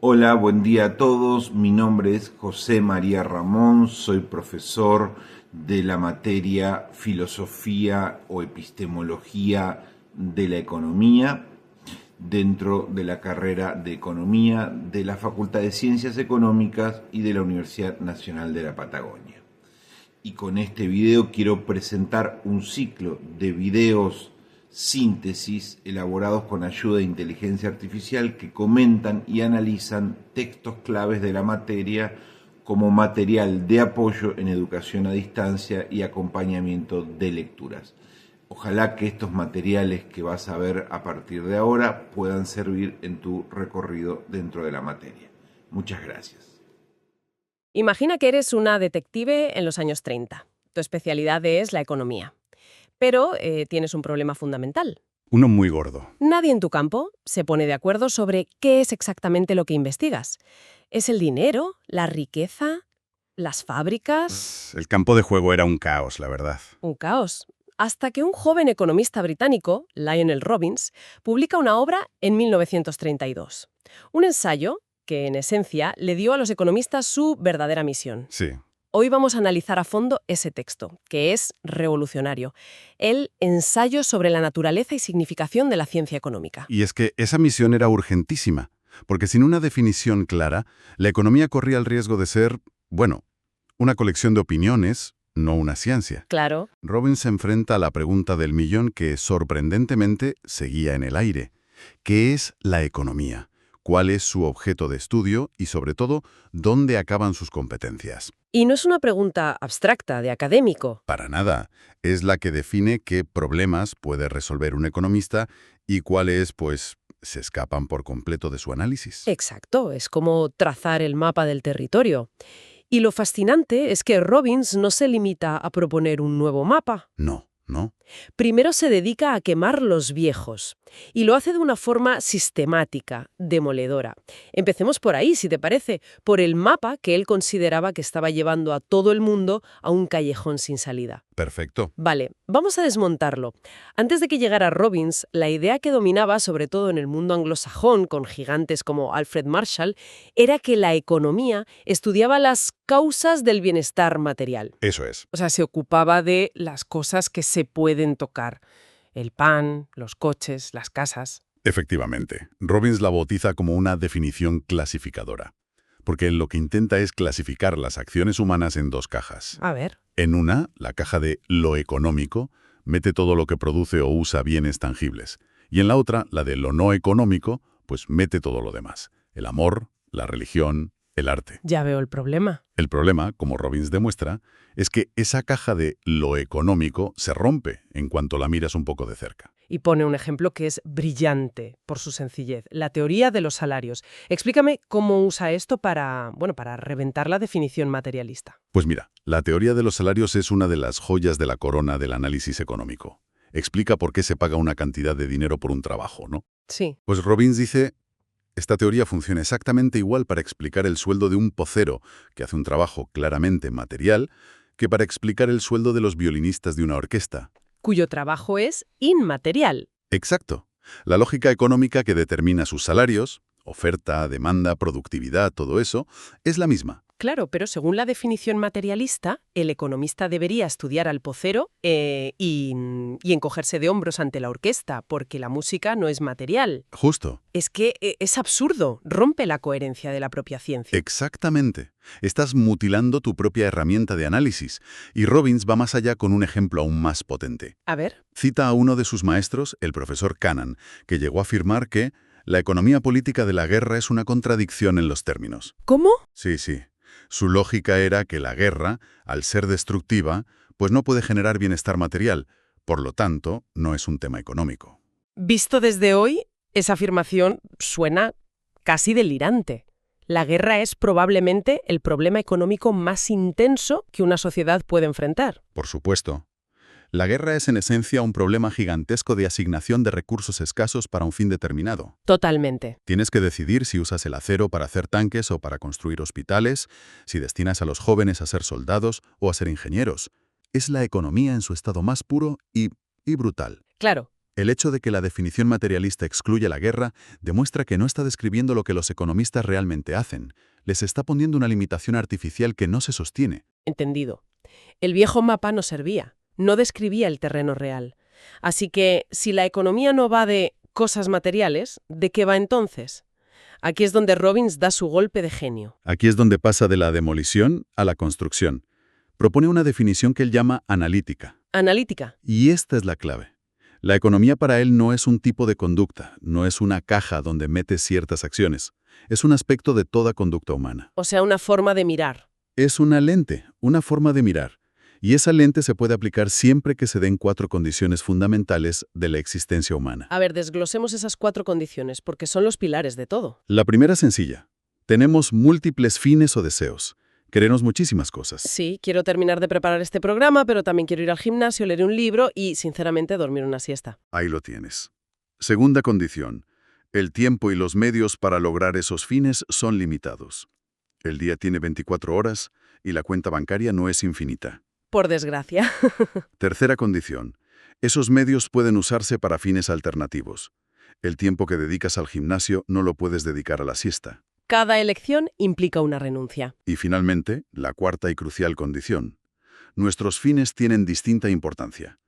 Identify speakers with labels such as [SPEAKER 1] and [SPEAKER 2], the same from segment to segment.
[SPEAKER 1] Hola, buen día a todos. Mi nombre es José María Ramón, soy profesor de la materia Filosofía o Epistemología de la Economía dentro de la carrera de Economía de la Facultad de Ciencias Económicas y de la Universidad Nacional de la Patagonia. Y con este video quiero presentar un ciclo de videos síntesis elaborados con ayuda de inteligencia artificial que comentan y analizan textos claves de la materia como material de apoyo en educación a distancia y acompañamiento de lecturas. Ojalá que estos materiales que vas a ver a partir de ahora puedan servir en tu recorrido dentro de la materia. Muchas gracias.
[SPEAKER 2] Imagina que eres una detective en los años 30. Tu especialidad es la economía. Pero tienes un problema fundamental.
[SPEAKER 3] Uno muy gordo.
[SPEAKER 2] Nadie en tu campo se pone de acuerdo sobre qué es exactamente lo que investigas. ¿Es el dinero? ¿La riqueza? ¿Las fábricas?
[SPEAKER 3] El campo de juego era un caos, la verdad.
[SPEAKER 2] Un caos. Hasta que un joven economista británico, Lionel Robbins, publica una obra en 1932. Un ensayo que, en esencia, le dio a los economistas su verdadera misión.
[SPEAKER 3] Sí.
[SPEAKER 2] Hoy vamos a analizar a fondo ese texto, que es revolucionario. El ensayo sobre la naturaleza y significación de la ciencia económica.
[SPEAKER 3] Y es que esa misión era urgentísima, porque sin una definición clara, la economía corría el riesgo de ser, una colección de opiniones, no una ciencia.
[SPEAKER 2] Claro.
[SPEAKER 3] Robbins se enfrenta a la pregunta del millón que, sorprendentemente, seguía en el aire. ¿Qué es la economía? ¿Cuál es su objeto de estudio? Y, sobre todo, ¿dónde acaban sus competencias?
[SPEAKER 2] Y no es una pregunta abstracta, de académico.
[SPEAKER 3] Para nada. Es la que define qué problemas puede resolver un economista y cuáles, se escapan por completo de su análisis.
[SPEAKER 2] Exacto, es como trazar el mapa del territorio. Y lo fascinante es que Robbins no se limita a proponer un nuevo mapa.
[SPEAKER 3] No.
[SPEAKER 2] Primero se dedica a quemar los viejos, y lo hace de una forma sistemática, demoledora. Empecemos por ahí, si te parece, por el mapa que él consideraba que estaba llevando a todo el mundo a un callejón sin salida.
[SPEAKER 3] Perfecto.
[SPEAKER 2] Vale, vamos a desmontarlo. Antes de que llegara Robbins, la idea que dominaba, sobre todo en el mundo anglosajón, con gigantes como Alfred Marshall, era que la economía estudiaba las causas del bienestar material.
[SPEAKER 3] Eso es.
[SPEAKER 2] O sea, se ocupaba de las cosas que se pueden tocar. El pan, los coches, las casas.
[SPEAKER 3] Efectivamente. Robbins la bautiza como una definición clasificadora, porque lo que intenta es clasificar las acciones humanas en dos cajas.
[SPEAKER 2] A ver.
[SPEAKER 3] En una, la caja de lo económico, mete todo lo que produce o usa bienes tangibles. Y en la otra, la de lo no económico, mete todo lo demás. El amor, la religión, el arte.
[SPEAKER 2] Ya veo el problema.
[SPEAKER 3] El problema, como Robbins demuestra, es que esa caja de lo económico se rompe en cuanto la miras un poco de cerca.
[SPEAKER 2] Y pone un ejemplo que es brillante por su sencillez, la teoría de los salarios. Explícame cómo usa esto para reventar la definición materialista.
[SPEAKER 3] Pues mira, la teoría de los salarios es una de las joyas de la corona del análisis económico. Explica por qué se paga una cantidad de dinero por un trabajo, ¿no?
[SPEAKER 2] Sí.
[SPEAKER 3] Pues Robbins dice, esta teoría funciona exactamente igual para explicar el sueldo de un pocero, que hace un trabajo claramente material, que para explicar el sueldo de los violinistas de una orquesta.
[SPEAKER 2] Cuyo trabajo es inmaterial.
[SPEAKER 3] Exacto. La lógica económica que determina sus salarios, oferta, demanda, productividad, todo eso, es la misma.
[SPEAKER 2] Claro, pero según la definición materialista, el economista debería estudiar al pocero y encogerse de hombros ante la orquesta, porque la música no es material.
[SPEAKER 3] Justo.
[SPEAKER 2] Es que es absurdo, rompe la coherencia de la propia ciencia.
[SPEAKER 3] Exactamente. Estás mutilando tu propia herramienta de análisis, y Robbins va más allá con un ejemplo aún más potente.
[SPEAKER 2] A ver.
[SPEAKER 3] Cita a uno de sus maestros, el profesor Cannan, que llegó a afirmar que la economía política de la guerra es una contradicción en los términos.
[SPEAKER 2] ¿Cómo?
[SPEAKER 3] Sí. Su lógica era que la guerra, al ser destructiva, no puede generar bienestar material, por lo tanto, no es un tema económico.
[SPEAKER 2] Visto desde hoy, esa afirmación suena casi delirante. La guerra es probablemente el problema económico más intenso que una sociedad puede enfrentar.
[SPEAKER 3] Por supuesto. La guerra es en esencia un problema gigantesco de asignación de recursos escasos para un fin determinado.
[SPEAKER 2] Totalmente.
[SPEAKER 3] Tienes que decidir si usas el acero para hacer tanques o para construir hospitales, si destinas a los jóvenes a ser soldados o a ser ingenieros. Es la economía en su estado más puro y brutal.
[SPEAKER 2] Claro.
[SPEAKER 3] El hecho de que la definición materialista excluya la guerra demuestra que no está describiendo lo que los economistas realmente hacen. Les está poniendo una limitación artificial que no se sostiene.
[SPEAKER 2] Entendido. El viejo mapa no servía, no describía el terreno real. Así que, si la economía no va de cosas materiales, ¿de qué va entonces? Aquí es donde Robbins da su golpe de genio.
[SPEAKER 3] Aquí es donde pasa de la demolición a la construcción. Propone una definición que él llama analítica.
[SPEAKER 2] Analítica.
[SPEAKER 3] Y esta es la clave. La economía para él no es un tipo de conducta, no es una caja donde metes ciertas acciones. Es un aspecto de toda conducta humana.
[SPEAKER 2] O sea, una forma de mirar.
[SPEAKER 3] Es una lente, una forma de mirar. Y esa lente se puede aplicar siempre que se den 4 condiciones fundamentales de la existencia humana.
[SPEAKER 2] A ver, desglosemos esas 4 condiciones, porque son los pilares de todo.
[SPEAKER 3] La primera es sencilla. Tenemos múltiples fines o deseos. Queremos muchísimas cosas.
[SPEAKER 2] Sí, quiero terminar de preparar este programa, pero también quiero ir al gimnasio, leer un libro y, sinceramente, dormir una siesta.
[SPEAKER 3] Ahí lo tienes. Segunda condición. El tiempo y los medios para lograr esos fines son limitados. El día tiene 24 horas y la cuenta bancaria no es infinita.
[SPEAKER 2] Por desgracia.
[SPEAKER 3] Tercera condición. Esos medios pueden usarse para fines alternativos. El tiempo que dedicas al gimnasio no lo puedes dedicar a la siesta.
[SPEAKER 2] Cada elección implica una renuncia.
[SPEAKER 3] Y finalmente, la cuarta y crucial condición. Nuestros fines tienen distinta importancia.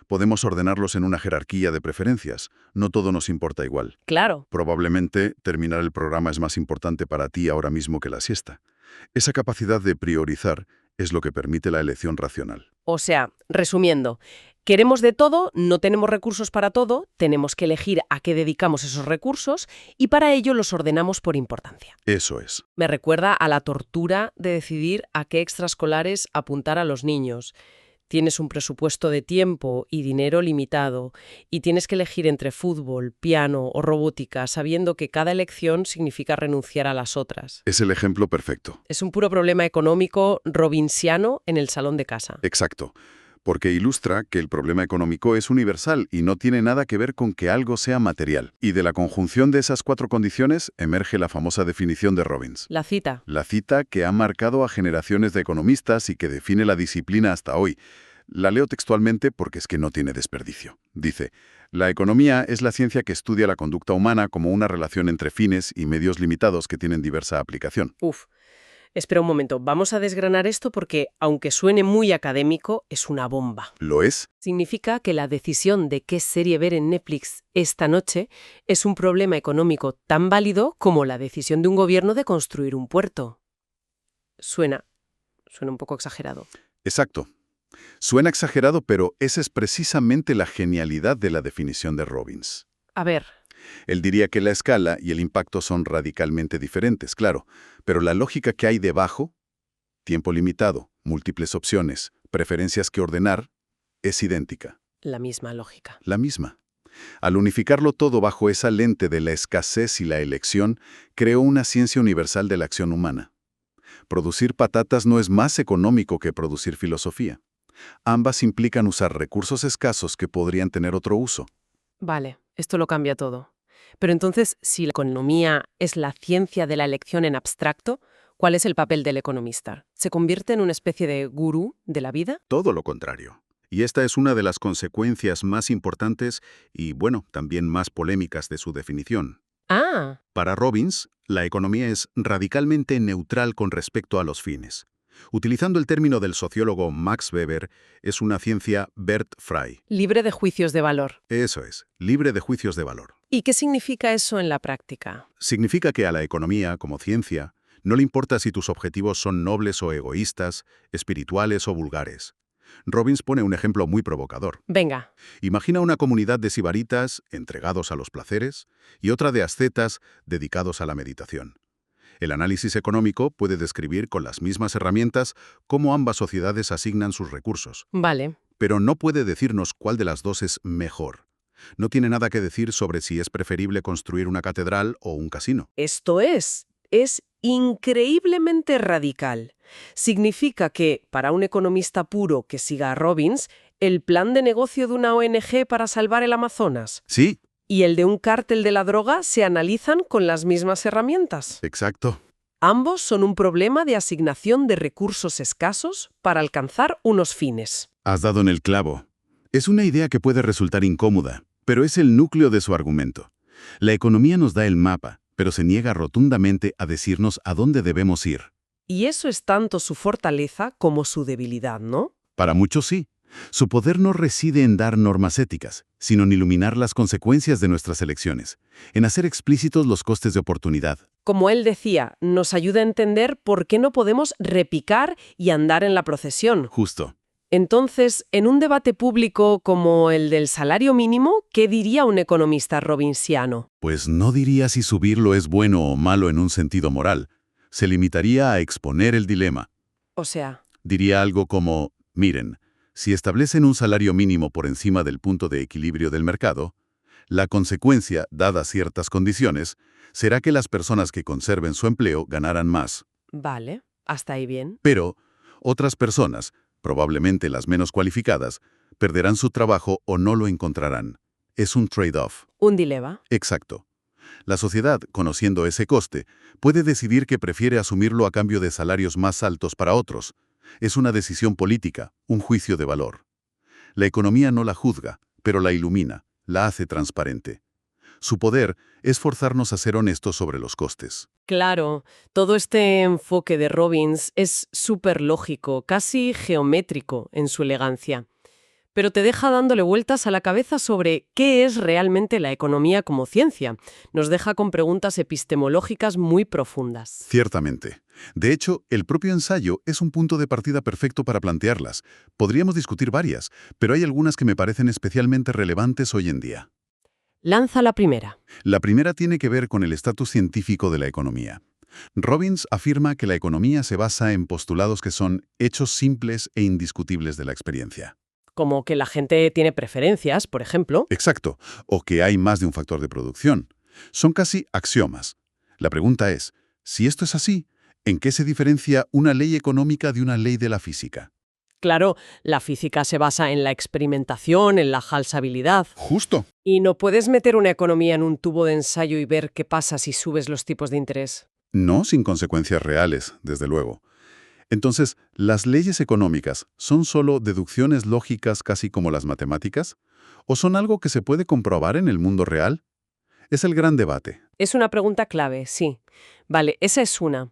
[SPEAKER 3] Podemos ordenarlos en una jerarquía de preferencias. No todo nos importa igual.
[SPEAKER 2] Claro.
[SPEAKER 3] Probablemente terminar el programa es más importante para ti ahora mismo que la siesta. Esa capacidad de priorizar es lo que permite la elección racional.
[SPEAKER 2] O sea, resumiendo, queremos de todo, no tenemos recursos para todo, tenemos que elegir a qué dedicamos esos recursos y para ello los ordenamos por importancia.
[SPEAKER 3] Eso es.
[SPEAKER 2] Me recuerda a la tortura de decidir a qué extraescolares apuntar a los niños. Tienes un presupuesto de tiempo y dinero limitado y tienes que elegir entre fútbol, piano o robótica, sabiendo que cada elección significa renunciar a las otras.
[SPEAKER 3] Es el ejemplo perfecto.
[SPEAKER 2] Es un puro problema económico robinsiano en el salón de casa.
[SPEAKER 3] Exacto. Porque ilustra que el problema económico es universal y no tiene nada que ver con que algo sea material. Y de la conjunción de esas 4 condiciones emerge la famosa definición de Robbins.
[SPEAKER 2] La cita.
[SPEAKER 3] La cita que ha marcado a generaciones de economistas y que define la disciplina hasta hoy. La leo textualmente porque es que no tiene desperdicio. Dice, la economía es la ciencia que estudia la conducta humana como una relación entre fines y medios limitados que tienen diversa aplicación.
[SPEAKER 2] Espera un momento, vamos a desgranar esto porque, aunque suene muy académico, es una bomba.
[SPEAKER 3] ¿Lo es?
[SPEAKER 2] Significa que la decisión de qué serie ver en Netflix esta noche es un problema económico tan válido como la decisión de un gobierno de construir un puerto. Suena un poco exagerado.
[SPEAKER 3] Exacto. Suena exagerado, pero esa es precisamente la genialidad de la definición de Robbins.
[SPEAKER 2] A ver.
[SPEAKER 3] Él diría que la escala y el impacto son radicalmente diferentes, claro, pero la lógica que hay debajo, tiempo limitado, múltiples opciones, preferencias que ordenar, es idéntica.
[SPEAKER 2] La misma lógica.
[SPEAKER 3] La misma. Al unificarlo todo bajo esa lente de la escasez y la elección, creó una ciencia universal de la acción humana. Producir patatas no es más económico que producir filosofía. Ambas implican usar recursos escasos que podrían tener otro uso.
[SPEAKER 2] Vale, esto lo cambia todo. Pero entonces, si la economía es la ciencia de la elección en abstracto, ¿cuál es el papel del economista? ¿Se convierte en una especie de gurú de la vida?
[SPEAKER 3] Todo lo contrario. Y esta es una de las consecuencias más importantes y, bueno, también más polémicas de su definición.
[SPEAKER 2] Ah.
[SPEAKER 3] Para Robbins, la economía es radicalmente neutral con respecto a los fines. Utilizando el término del sociólogo Max Weber, es una ciencia wertfrei.
[SPEAKER 2] Libre de juicios de valor.
[SPEAKER 3] Eso es, libre de juicios de valor.
[SPEAKER 2] ¿Y qué significa eso en la práctica?
[SPEAKER 3] Significa que a la economía, como ciencia, no le importa si tus objetivos son nobles o egoístas, espirituales o vulgares. Robbins pone un ejemplo muy provocador.
[SPEAKER 2] Venga.
[SPEAKER 3] Imagina una comunidad de sibaritas entregados a los placeres y otra de ascetas dedicados a la meditación. El análisis económico puede describir con las mismas herramientas cómo ambas sociedades asignan sus recursos.
[SPEAKER 2] Vale.
[SPEAKER 3] Pero no puede decirnos cuál de las dos es mejor. No tiene nada que decir sobre si es preferible construir una catedral o un casino.
[SPEAKER 2] Esto es increíblemente radical. Significa que, para un economista puro que siga a Robbins, el plan de negocio de una ONG para salvar el Amazonas
[SPEAKER 3] Sí.
[SPEAKER 2] y el de un cártel de la droga se analizan con las mismas herramientas.
[SPEAKER 3] Exacto.
[SPEAKER 2] Ambos son un problema de asignación de recursos escasos para alcanzar unos fines.
[SPEAKER 3] Has dado en el clavo. Es una idea que puede resultar incómoda. pero es el núcleo de su argumento. La economía nos da el mapa, pero se niega rotundamente a decirnos a dónde debemos ir.
[SPEAKER 2] Y eso es tanto su fortaleza como su debilidad, ¿no?
[SPEAKER 3] Para muchos sí. Su poder no reside en dar normas éticas, sino en iluminar las consecuencias de nuestras elecciones, en hacer explícitos los costes de oportunidad.
[SPEAKER 2] Como él decía, nos ayuda a entender por qué no podemos repicar y andar en la procesión.
[SPEAKER 3] Justo.
[SPEAKER 2] Entonces, en un debate público como el del salario mínimo, ¿qué diría un economista robinsiano?
[SPEAKER 3] Pues no diría si subirlo es bueno o malo en un sentido moral. Se limitaría a exponer el dilema.
[SPEAKER 2] O sea,
[SPEAKER 3] Diría algo como, miren, si establecen un salario mínimo por encima del punto de equilibrio del mercado, la consecuencia, dadas ciertas condiciones, será que las personas que conserven su empleo ganarán más.
[SPEAKER 2] vale, hasta ahí bien.
[SPEAKER 3] Pero otras personas, probablemente las menos cualificadas, perderán su trabajo o no lo encontrarán. Es un trade-off.
[SPEAKER 2] Un dilema.
[SPEAKER 3] Exacto. La sociedad, conociendo ese coste, puede decidir que prefiere asumirlo a cambio de salarios más altos para otros. Es una decisión política, un juicio de valor. La economía no la juzga, pero la ilumina, la hace transparente. Su poder es forzarnos a ser honestos sobre los costes.
[SPEAKER 2] Claro, todo este enfoque de Robbins es súper lógico, casi geométrico en su elegancia. Pero te deja dándole vueltas a la cabeza sobre qué es realmente la economía como ciencia. Nos deja con preguntas epistemológicas muy profundas.
[SPEAKER 3] Ciertamente. De hecho, el propio ensayo es un punto de partida perfecto para plantearlas. Podríamos discutir varias, pero hay algunas que me parecen especialmente relevantes hoy en día.
[SPEAKER 2] Lanza la primera.
[SPEAKER 3] La primera tiene que ver con el estatus científico de la economía. Robbins afirma que la economía se basa en postulados que son hechos simples e indiscutibles de la experiencia.
[SPEAKER 2] Como que la gente tiene preferencias, por ejemplo.
[SPEAKER 3] Exacto, o que hay más de un factor de producción. Son casi axiomas. La pregunta es, si esto es así, ¿en qué se diferencia una ley económica de una ley de la física?
[SPEAKER 2] Claro, la física se basa en la experimentación, en la falsabilidad.
[SPEAKER 3] Justo.
[SPEAKER 2] Y no puedes meter una economía en un tubo de ensayo y ver qué pasa si subes los tipos de interés.
[SPEAKER 3] No sin consecuencias reales, desde luego. Entonces, ¿las leyes económicas son solo deducciones lógicas casi como las matemáticas? ¿O son algo que se puede comprobar en el mundo real? Es el gran debate.
[SPEAKER 2] Es una pregunta clave, sí. Vale, esa es una.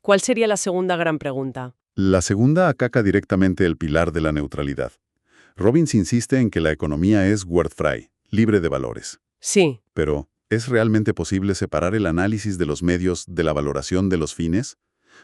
[SPEAKER 2] ¿Cuál sería la segunda gran pregunta?
[SPEAKER 3] La segunda ataca directamente el pilar de la neutralidad. Robbins insiste en que la economía es word-free, libre de valores.
[SPEAKER 2] Sí.
[SPEAKER 3] Pero, ¿es realmente posible separar el análisis de los medios de la valoración de los fines?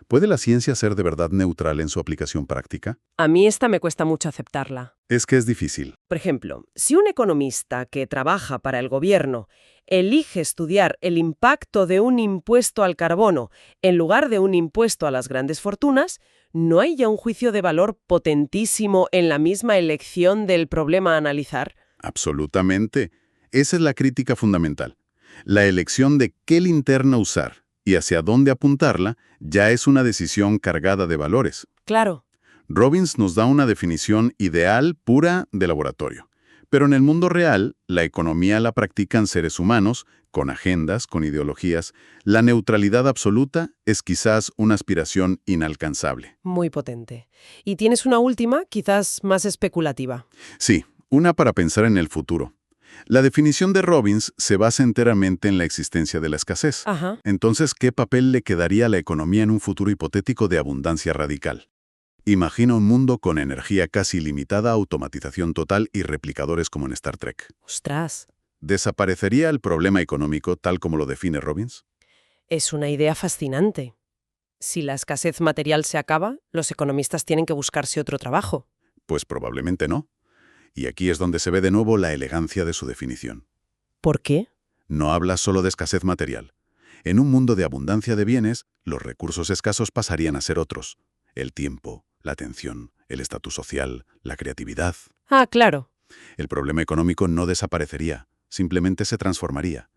[SPEAKER 3] ¿Puede la ciencia ser de verdad neutral en su aplicación práctica?
[SPEAKER 2] A mí esta me cuesta mucho aceptarla.
[SPEAKER 3] Es que es difícil.
[SPEAKER 2] Por ejemplo, si un economista que trabaja para el gobierno elige estudiar el impacto de un impuesto al carbono en lugar de un impuesto a las grandes fortunas, ¿no hay ya un juicio de valor potentísimo en la misma elección del problema a analizar?
[SPEAKER 3] Absolutamente. Esa es la crítica fundamental. La elección de qué linterna usar y hacia dónde apuntarla ya es una decisión cargada de valores.
[SPEAKER 2] Claro.
[SPEAKER 3] Robbins nos da una definición ideal pura de laboratorio. Pero en el mundo real, la economía la practican seres humanos, con agendas, con ideologías. La neutralidad absoluta es quizás una aspiración inalcanzable.
[SPEAKER 2] Muy potente. Y tienes una última, quizás más especulativa.
[SPEAKER 3] Sí, una para pensar en el futuro. La definición de Robbins se basa enteramente en la existencia de la escasez.
[SPEAKER 2] Ajá.
[SPEAKER 3] Entonces, ¿qué papel le quedaría a la economía en un futuro hipotético de abundancia radical? Imagina un mundo con energía casi ilimitada, automatización total y replicadores como en Star Trek.
[SPEAKER 2] Ostras.
[SPEAKER 3] ¿Desaparecería el problema económico tal como lo define Robbins?
[SPEAKER 2] Es una idea fascinante. Si la escasez material se acaba, los economistas tienen que buscarse otro trabajo.
[SPEAKER 3] Pues probablemente no. Y aquí es donde se ve de nuevo la elegancia de su definición.
[SPEAKER 2] ¿Por qué?
[SPEAKER 3] No habla solo de escasez material. En un mundo de abundancia de bienes, los recursos escasos pasarían a ser otros. El tiempo, la atención, el estatus social, la creatividad.
[SPEAKER 2] Ah, claro.
[SPEAKER 3] El problema económico no desaparecería, simplemente se transformaría.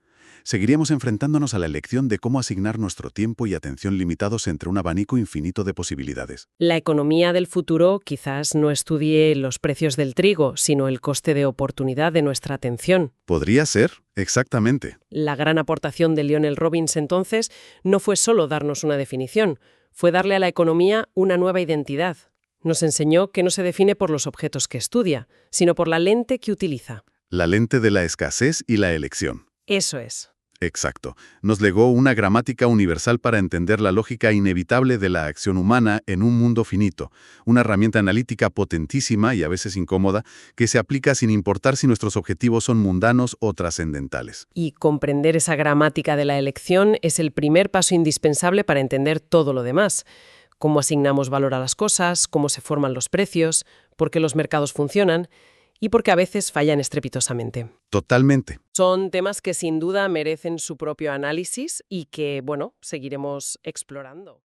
[SPEAKER 3] Seguiríamos enfrentándonos a la elección de cómo asignar nuestro tiempo y atención limitados entre un abanico infinito de posibilidades.
[SPEAKER 2] La economía del futuro quizás no estudie los precios del trigo, sino el coste de oportunidad de nuestra atención.
[SPEAKER 3] Podría ser, exactamente.
[SPEAKER 2] La gran aportación de Lionel Robbins entonces no fue solo darnos una definición, fue darle a la economía una nueva identidad. Nos enseñó que no se define por los objetos que estudia, sino por la lente que utiliza.
[SPEAKER 3] La lente de la escasez y la elección.
[SPEAKER 2] Eso es.
[SPEAKER 3] Exacto. Nos legó una gramática universal para entender la lógica inevitable de la acción humana en un mundo finito. Una herramienta analítica potentísima y a veces incómoda que se aplica sin importar si nuestros objetivos son mundanos o trascendentales.
[SPEAKER 2] Y comprender esa gramática de la elección es el primer paso indispensable para entender todo lo demás. Cómo asignamos valor a las cosas, cómo se forman los precios, por qué los mercados funcionan y por qué a veces fallan estrepitosamente.
[SPEAKER 3] Totalmente.
[SPEAKER 2] Son temas que sin duda merecen su propio análisis y que, bueno, seguiremos explorando.